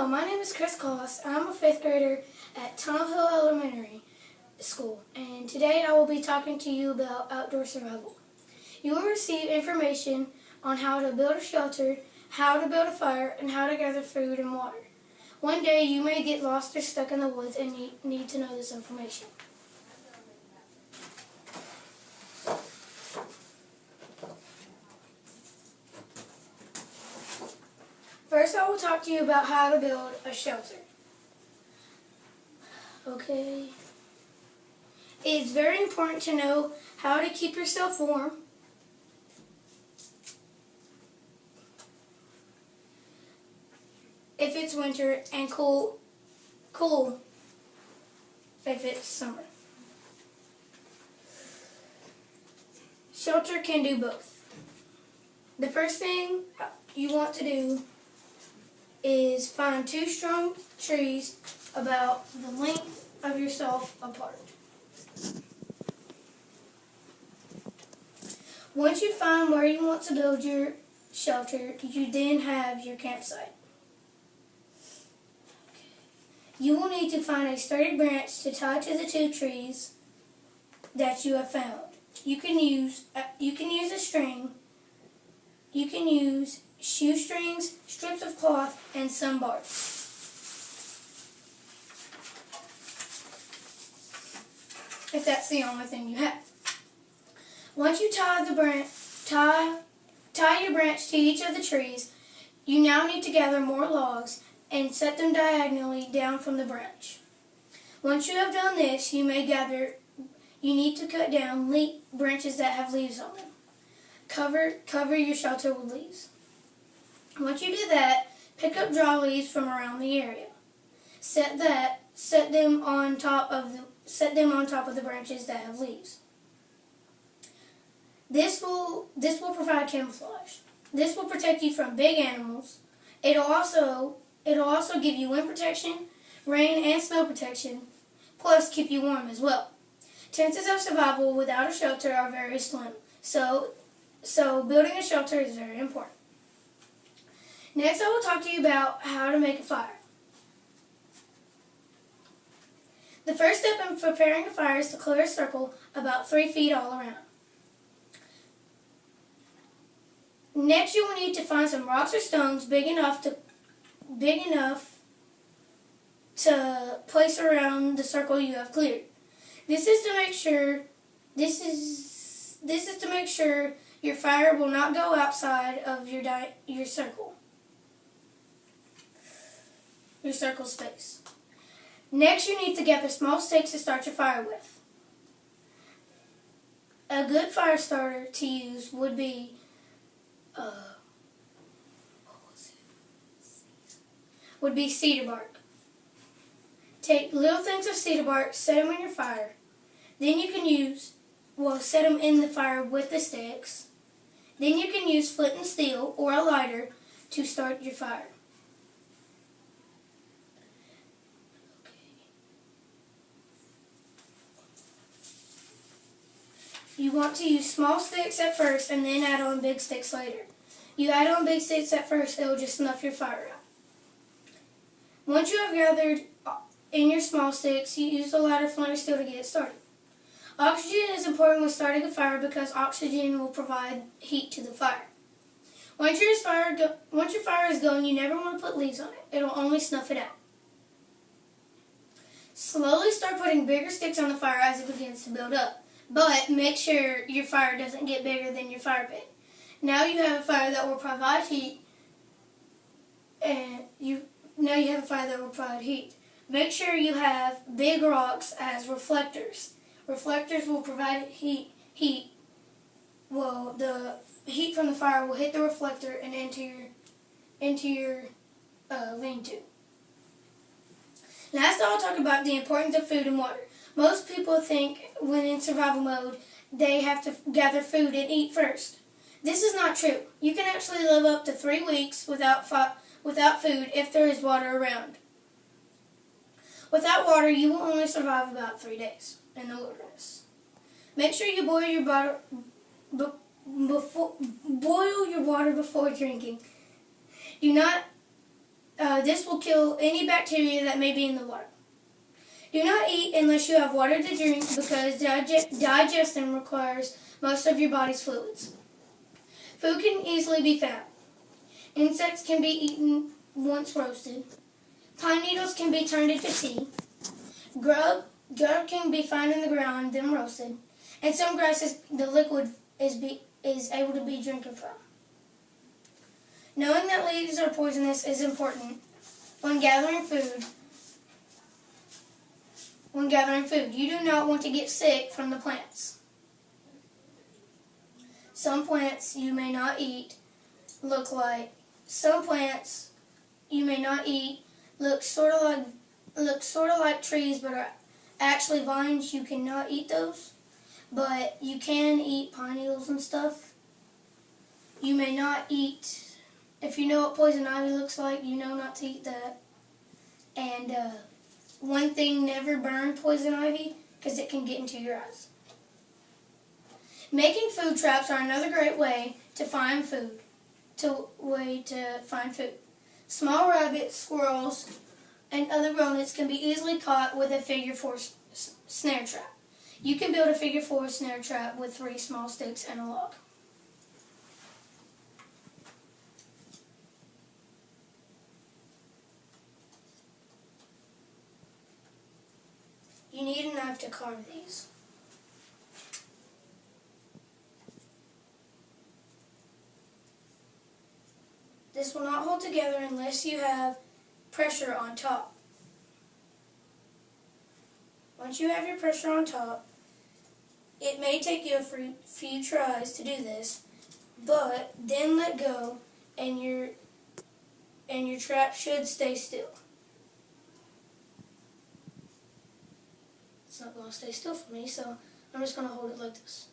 Hello, my name is Collis. I'm a 5th grader at Tunnel Hill Elementary School, and today I will be talking to you about outdoor survival. You will receive information on how to build a shelter, how to build a fire, and how to gather food and water. One day you may get lost or stuck in the woods and need to know this information. First, I will talk to you about how to build a shelter. Okay. It's very important to know how to keep yourself warm. If it's winter, and cool if it's summer. Shelter can do both. The first thing you want to do is find 2 strong trees about the length of yourself apart. Once you find where you want to build your shelter, you then have your campsite. You will need to find a sturdy branch to tie to the 2 trees that you have found. You can use a string. You can use shoestrings, strips of cloth, and some bark. If that's the only thing you have. Once you tie your branch to each of the trees, you now need to gather more logs and set them diagonally down from the branch. Once you have done this, you need to cut down branches that have leaves on them. Cover your shelter with leaves. Once you do that, pick up dry leaves from around the area. Set them on top of the branches that have leaves. This will provide camouflage. This will protect you from big animals. It'll also give you wind protection, rain and snow protection, plus keep you warm as well. Chances of survival without a shelter are very slim, so building a shelter is very important. Next, I will talk to you about how to make a fire. The first step in preparing a fire is to clear a circle about 3 feet all around. Next, you will need to find some rocks or stones big enough to place around the circle you have cleared. This is to make sure your fire will not go outside of your circle space. Next, you need to gather small sticks to start your fire with. A good fire starter to use would be cedar bark. Take little things of cedar bark, set them in your fire. Then you can set them in the fire with the sticks. Then you can use flint and steel or a lighter to start your fire. You want to use small sticks at first and then add on big sticks later. You add on big sticks at first, it will just snuff your fire out. Once you have gathered in your small sticks, you use a lighter, flint, or steel to get it started. Oxygen is important when starting a fire because oxygen will provide heat to the fire. Once your fire is going, you never want to put leaves on it. It will only snuff it out. Slowly start putting bigger sticks on the fire as it begins to build up. But make sure your fire doesn't get bigger than your fire pit. Now you have a fire that will provide heat, Make sure you have big rocks as reflectors. Reflectors will provide heat. Well, the heat from the fire will hit the reflector and into your lean-to. Last, I'll talk about the importance of food and water. Most people think when in survival mode, they have to gather food and eat first. This is not true. You can actually live up to 3 weeks without food if there is water around. Without water, you will only survive about 3 days in the wilderness. Make sure you boil your water before drinking. Do not This will kill any bacteria that may be in the water. Do not eat unless you have water to drink because digestion requires most of your body's fluids. Food can easily be found. Insects can be eaten once roasted. Pine needles can be turned into tea. Grub can be found in the ground, then roasted. And some grasses, the liquid is able to be drinking from. Knowing that leaves are poisonous is important when gathering food. You do not want to get sick from the plants. Some plants you may not eat look sort of like trees, but are actually vines. You cannot eat those, but you can eat pine needles and stuff. You may not eat, if you know what poison ivy looks like, you know not to eat that. And one thing, never burn poison ivy because it can get into your eyes. Making food traps are another great way to find food. Small rabbits, squirrels, and other rodents can be easily caught with a figure 4 snare trap. You can build a figure 4 snare trap with 3 small sticks and a log. You need a knife to carve these. This will not hold together unless you have pressure on top. Once you have your pressure on top, it may take you a few tries to do this, but then let go and your trap should stay still. It's not going to stay still for me, so I'm just going to hold it like this.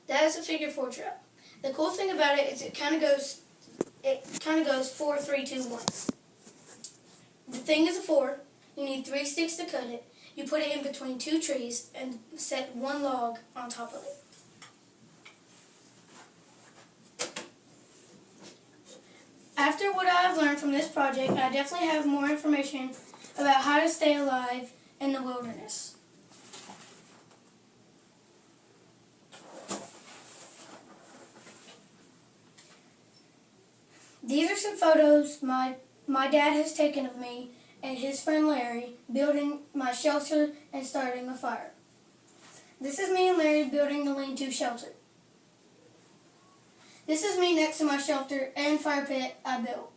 That is a figure 4 trap. The cool thing about it is it kind of goes 4, 3, 2, 1. The thing is a 4. You need 3 sticks to cut it. You put it in between 2 trees and set 1 log on top of it. After what I have learned from this project, I definitely have more information about how to stay alive in the wilderness. These are some photos my dad has taken of me and his friend Larry building my shelter and starting a fire. This is me and Larry building the lean-to shelter. This is me next to my shelter and fire pit I built.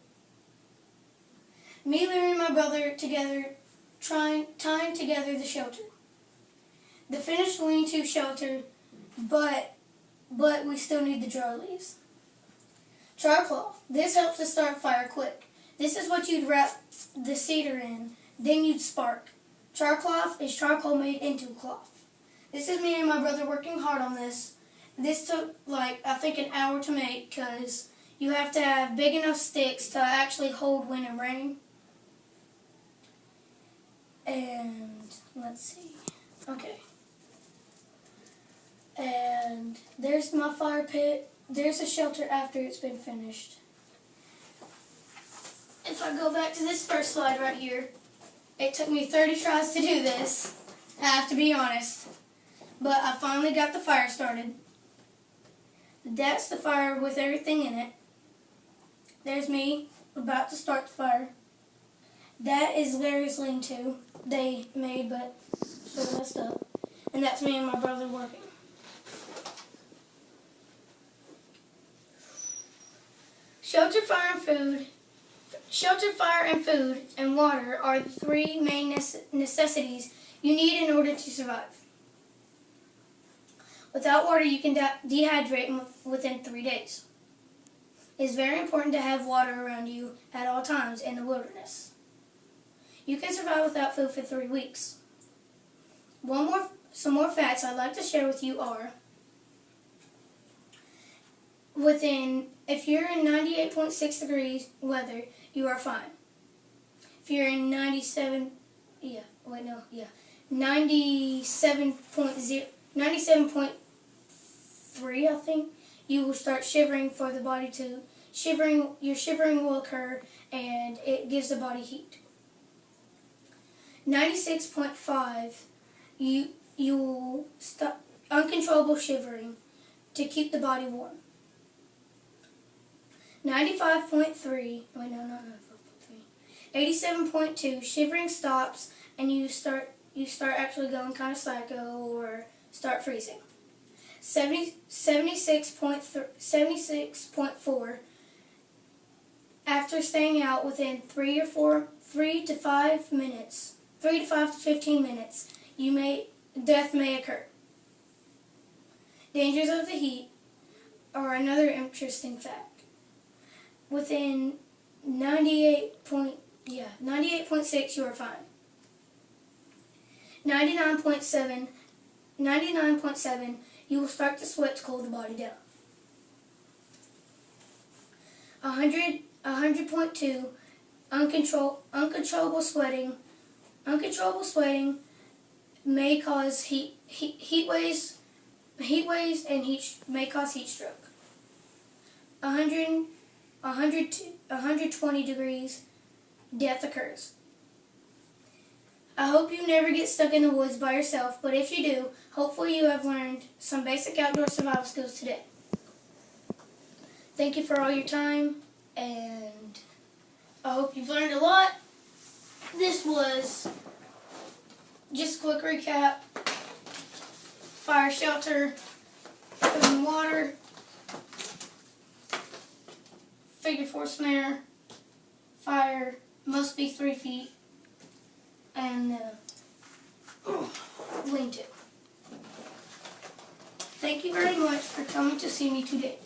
Me, Larry, and my brother together tying together the shelter. The finished lean-to shelter, but we still need the dry leaves. Char cloth. This helps to start fire quick. This is what you'd wrap the cedar in, then you'd spark. Char cloth is charcoal made into cloth. This is me and my brother working hard on this. This took I think an hour to make because you have to have big enough sticks to actually hold wind and rain. And let's see. Okay. And there's my fire pit. There's a shelter after it's been finished. If I go back to this first slide right here, it took me 30 tries to do this. I have to be honest. But I finally got the fire started. That's the fire with everything in it. There's me about to start the fire. That is Larry's lean-to. They made but sort of messed up. And that's me and my brother working. Shelter, fire, and food, and water are the 3 main necessities you need in order to survive. Without water, you can dehydrate within 3 days. It is very important to have water around you at all times in the wilderness. You can survive without food for 3 weeks. Some more facts I'd like to share with you are, if you're in 98.6 degrees weather, you are fine. If you're in 97.3, I think, you will start shivering for the body to your shivering will occur, and it gives the body heat. 96.5, you will stop uncontrollable shivering to keep the body warm. 95.3, 87.2, shivering stops and you start actually going kind of psycho or start freezing. 76.4, after staying out within 3 to 5 minutes, 3 to 5 to 15 minutes, death may occur. Dangers of the heat are another interesting fact. Within 98.6, you are fine. 99.7, you will start to sweat to cool the body down. 100.2, uncontrollable sweating. Uncontrollable sweating may cause heat waves and may cause heat stroke. 120 degrees, death occurs. I hope you never get stuck in the woods by yourself, but if you do, hopefully you have learned some basic outdoor survival skills today. Thank you for all your time, and I hope you've learned a lot. This was just a quick recap. Fire shelter, food and water, figure 4 snare, fire must be 3 feet, and lean-to. Thank you very much for coming to see me today.